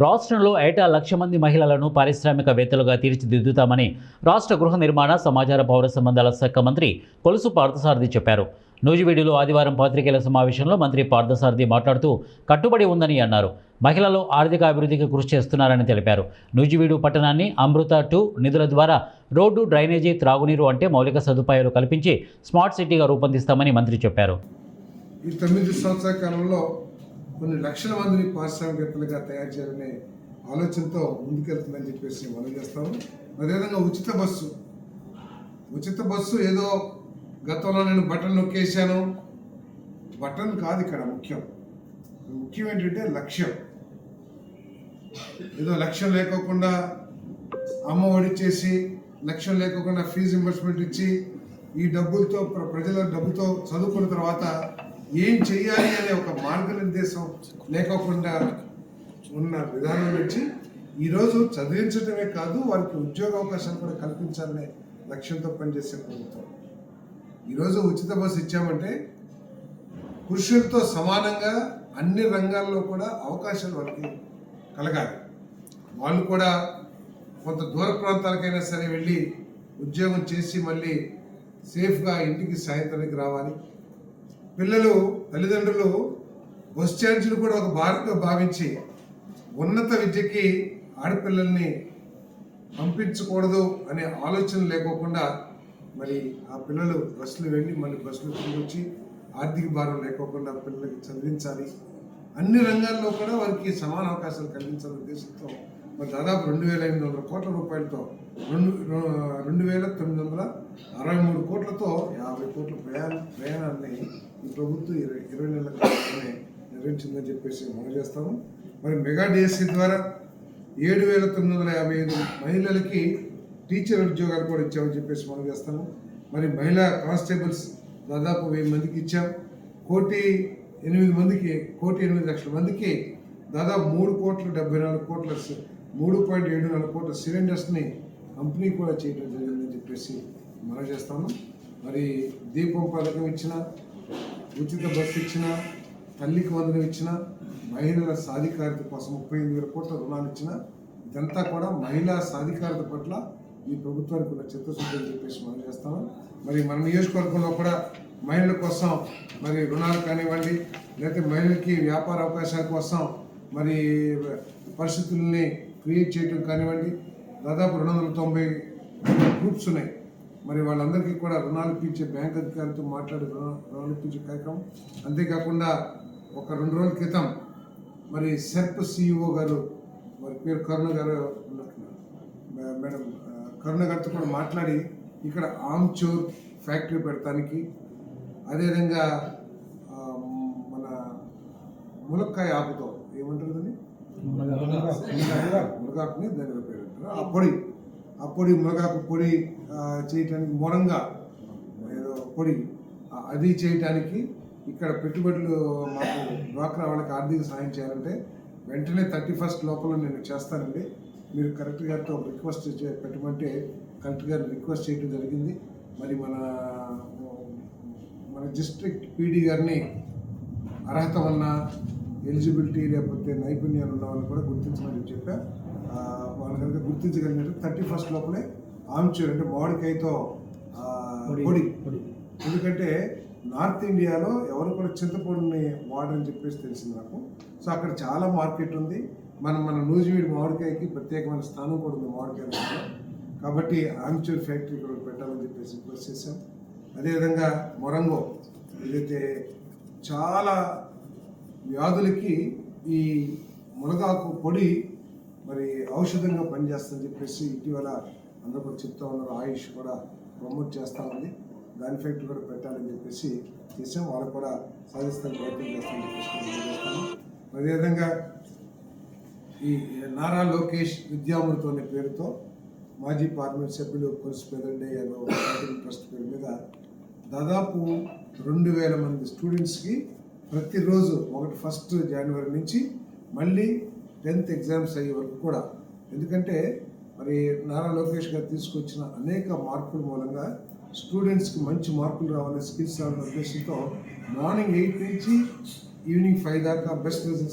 రాష్ట్రంలో ఏటా 1,00,000 మంది మహిళలను పారిశ్రామికవేత్తలుగా తీర్చిదిద్దుతామని రాష్ట్ర గృహ నిర్మాణ సమాచార పౌర సంబంధాల శాఖ మంత్రి కొలుసు పార్థసారథి చెప్పారు. నూజివీడులో ఆదివారం పాత్రికేయుల సమావేశంలో మంత్రి పార్థసారథి మాట్లాడుతూ కట్టుబడి ఉందని అన్నారు. మహిళలు ఆర్థిక అభివృద్ధికి కృషి చేస్తున్నారని తెలిపారు. నూజివీడు పట్టణాన్ని అమృత 2 నిధుల ద్వారా రోడ్డు, డ్రైనేజీ, త్రాగునీరు అంటే మౌలిక సదుపాయాలు కల్పించి స్మార్ట్ సిటీగా రూపొందిస్తామని మంత్రి చెప్పారు. ఈ 9 సంవత్సరాల కాలంలో కొన్ని లక్షల మందిని పారిశ్రామికవేత్తలుగా తయారు చేయాలనే ఆలోచనతో ముందుకెళ్తుందని చెప్పేసి మనం చేస్తాము. అదేవిధంగా ఉచిత బస్సు ఏదో గతంలో నేను బటన్ నొక్కేశాను, బటన్ కాదు ఇక్కడ ముఖ్యం ఏంటంటే లక్ష్యం. ఏదో లక్ష్యం లేకోకుండా అమ్మ ఒడిచేసి, లక్ష్యం లేకోకుండా ఫీజు రింబర్స్మెంట్ ఇచ్చి, ఈ డబ్బులతో ప్రజల డబ్బుతో చదువుకున్న తర్వాత ఏం చెయ్యాలి అనే ఒక మార్గనిర్దేశం లేకోకుండా ఉన్న విధానం నుంచి ఈరోజు చదివించడమే కాదు, వారికి ఉద్యోగ అవకాశాలు కూడా కల్పించాలనే లక్ష్యంతో పనిచేసే ప్రభుత్వం. ఈరోజు ఉచిత బస్సు ఇచ్చామంటే పురుషులతో సమానంగా అన్ని రంగాల్లో కూడా అవకాశాలు వారికి కలగాలి. వాళ్ళు కూడా కొంత దూర ప్రాంతాలకైనా సరే వెళ్ళి ఉద్యోగం చేసి మళ్ళీ సేఫ్గా ఇంటికి సాయంత్రానికి రావాలి. పిల్లలు, తల్లిదండ్రులు బస్ ఛార్జీలు కూడా ఒక భారంగా భావించి ఉన్నత విద్యకి ఆడపిల్లల్ని పంపించకూడదు అనే ఆలోచన లేకోకుండా మరి ఆ పిల్లలు బస్సులు వెళ్ళి మళ్ళీ బస్సులు తిరిగి వచ్చి ఆర్థిక భారం లేకోకుండా పిల్లలకి చదివించాలి. అన్ని రంగాల్లో కూడా వారికి సమాన అవకాశాలు కల్పించాలనే ఉద్దేశంతో మరి దాదాపు 2,800 కోట్ల రూపాయలతో 2,963 కోట్లతో 50 కోట్ల ప్రయాణాన్ని ఈ ప్రభుత్వం 20 నెలల కాలంలోనే నిర్వహించిందని చెప్పేసి మనం చేస్తాము. మరి మెగా డిఎస్సి ద్వారా 7,955 మహిళలకి టీచర్ ఉద్యోగాలు కూడా ఇచ్చామని చెప్పేసి మనం చేస్తాము. మరి మహిళా కానిస్టేబుల్స్ దాదాపు 1000 మందికి ఇచ్చాం. 1,08,00,000 మందికి దాదాపు 3,74 కోట్ల సిలిండర్స్ని పంపిణీ కూడా చేయడం జరిగిందని చెప్పేసి మనం చేస్తాము. మరి దీపం పథకం ఇచ్చిన, ఉచిత బస్సు ఇచ్చిన, తల్లికి వందనం ఇచ్చిన, మహిళల సాధికారత కోసం 35,000 కోట్ల రుణాలు ఇచ్చిన, ఇదంతా కూడా మహిళా సాధికారత పట్ల ఈ ప్రభుత్వానికి ఉన్న చిత్తశుద్ధి అని చెప్పేసి మనం చేస్తాము. మరి మన నియోజకవర్గంలో కూడా మహిళల కోసం మరి రుణాలు కానివ్వండి, లేకపోతే మహిళలకి వ్యాపార అవకాశాల కోసం మరి పరిస్థితుల్ని క్రియేట్ చేయడం కానివ్వండి, దాదాపు 290 గ్రూప్స్ ఉన్నాయి. మరి వాళ్ళందరికీ కూడా రుణాలు ఇప్పించే బ్యాంక్ అధికారులతో మాట్లాడి రుణాలు ఇప్పించే కార్యక్రమం. అంతేకాకుండా ఒక 2 రోజుల క్రితం మరి సెర్ప్ సిఇఓ గారు, మరి పేరు కరుణ గారు, మేడం కరుణ గారితో కూడా మాట్లాడి ఇక్కడ ఆమ్చూర్ ఫ్యాక్టరీ పెడతానికి, అదేవిధంగా మన ములక్కాయ ఆకుతో ఏమంటారు దాన్ని, మునగాకుని దాని పేరు ఆ పొడి మునగాకు పొడి చేయటానికి, మొరంగా ఏదో పొడి అది చేయటానికి ఇక్కడ పెట్టుబడులు మాకు డ్వాక్రా వాళ్ళకి ఆర్థిక సహాయం చేయాలంటే వెంటనే 31st లోపల నేను చేస్తానండి, మీరు కలెక్టర్ గారితో రిక్వెస్ట్ పెట్టమంటే కలెక్టర్ గారిని రిక్వెస్ట్ చేయడం జరిగింది. మరి మన డిస్ట్రిక్ట్ పీడీ గారిని అర్హత ఉన్న, ఎలిజిబిలిటీ లేకపోతే నైపుణ్యాలు ఉన్న వాళ్ళని కూడా గుర్తించమని చెప్పా. వాళ్ళు కనుక గుర్తించగలిగినట్టు 31st లోపలే ఆమ్చూర్ అంటే మామిడికాయతో పొడి. ఎందుకంటే నార్త్ ఇండియాలో ఎవరు కూడా చింతపొడిని వాడని చెప్పేసి తెలిసింది నాకు. సో అక్కడ చాలా మార్కెట్ ఉంది. మన నూజివీడు మామిడికాయకి ప్రత్యేకమైన స్థానం కూడా ఉంది మామిడికాయ. కాబట్టి ఆమ్చూర్ ఫ్యాక్టరీ కూడా పెట్టాలని చెప్పేసి రిక్వెస్ట్ చేశాం. అదేవిధంగా మొరంగో, ఏదైతే చాలా వ్యాధులకి ఈ మునగాకు పొడి మరి ఔషధంగా పనిచేస్తుందని చెప్పేసి ఇటీవల అందరూ కూడా చెప్తా ఉన్నారు. ఆయుష్ కూడా ప్రమోట్ చేస్తూ ఉంది, దాని ఫ్యాక్టరీ కూడా పెట్టాలని చెప్పేసి చేసాం. వాళ్ళు కూడా సాధిస్తానికి ప్రయత్నం చేస్తామని చెప్పేసి చేస్తాము. అదేవిధంగా ఈ నారా లోకేష్ విద్యామృతం అనే పేరుతో మాజీ పార్లమెంట్ సభ్యులు కొలుసు పేదండయ్య ట్రస్ట్ పేరు మీద దాదాపు 2,000 మంది స్టూడెంట్స్కి ప్రతిరోజు 1 జనవరి నుంచి మళ్ళీ 10th ఎగ్జామ్స్ అయ్యే వరకు కూడా, ఎందుకంటే మరి నారా లోకేష్ గారు తీసుకొచ్చిన అనేక మార్పుల మూలంగా స్టూడెంట్స్కి మంచి మార్కులు రావాలి, స్కిల్స్ రావాలనే ఉద్దేశంతో మార్నింగ్ 8 నుంచి ఈవినింగ్ 5 దాకా బెస్ట్ రిజల్ట్స్